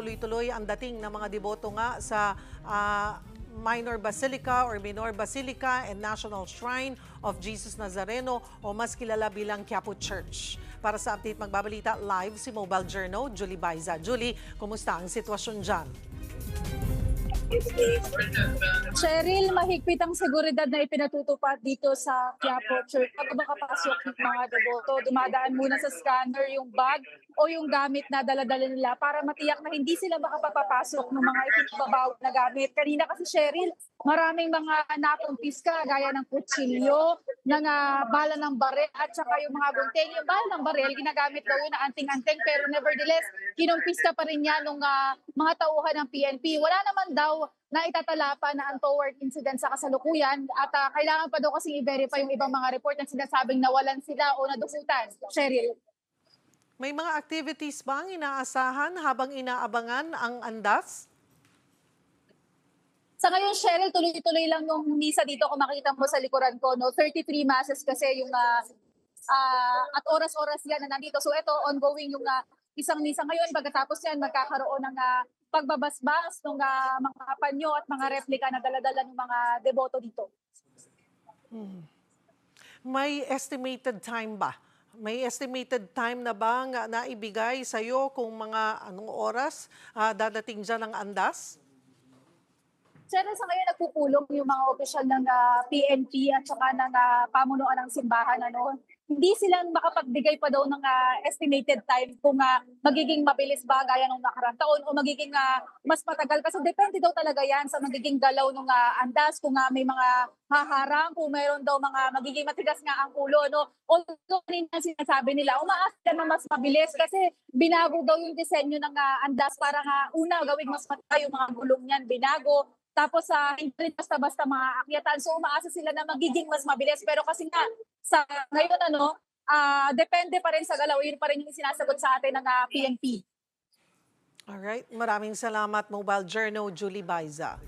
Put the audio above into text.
tuloy-tuloy ang dating ng mga deboto nga sa Minor Basilica or Minor Basilica and National Shrine of Jesus Nazareno o mas kilala bilang Quiapo Church. Para sa update magbabalita live si Mobile Journal, Julie Baiza. Julie, kumusta ang sitwasyon dyan? Cheryl, mahigpit ang seguridad na ipinatutupad dito sa Quiapo Church. Pag makapasok ng mga deboto, dumadaan muna sa scanner yung bag o yung gamit na dala-dala nila para matiyak na hindi sila makapapasok ng mga ipinababawal na gamit. Kanina kasi Cheryl, maraming mga nakumpiska gaya ng kutsilyo, ng bala ng baril at saka yung mga gunting. Yung bala ng baril, ginagamit daw yun na anting-anting pero nevertheless, kinumpiska pa rin niya nung mga tauhan ng PNP. Wala naman daw na itatala pa na untoward incident sa kasalukuyan at kailangan pa daw kasi i-verify yung ibang mga report na sinasabing nawalan sila o nadukutan. Cheryl. May mga activities ba ang inaasahan habang inaabangan ang andas? Sa ngayon, Cheryl, tuloy-tuloy lang yung misa dito kung makita mo sa likuran ko. No? 33 masses kasi yung at oras-oras yan na nandito. So ito, ongoing yung isang misa ngayon. Pagkatapos yan, magkakaroon ng pagbabasbas ng mga panyo at mga replika na dala-dala ng mga deboto dito. May estimated time ba? May estimated time na ba nga naibigay sa'yo kung mga anong oras dadating dyan ang andas? Cheryl, sa ngayon nagpupulong yung mga opisyal ng PNP at saka ng pamunuan ng simbahan. Hindi sila makapagbigay pa daw ng estimated time kung magiging mabilis ba gaya nung nakarang taon o magiging mas matagal. Kasi depende daw talaga yan sa magiging galaw ng andas, kung may mga haharang, kung mayroon daw mga magiging matigas nga ang ulo. No? Although kanina sinasabi nila, umaasa na mas mabilis kasi binago daw yung disenyo ng andas para una gawing mas matay yung mga gulong niyan, binago. Tapos hindi rin basta-basta mga akyatan. So umaasa sila na magiging mas mabilis. Pero kasi nga, sa ngayon depende pa rin sa galaw. Yun pa rin yung sinasagot sa atin ng PNP. Alright, maraming salamat Mobile Journal, Julie Baiza.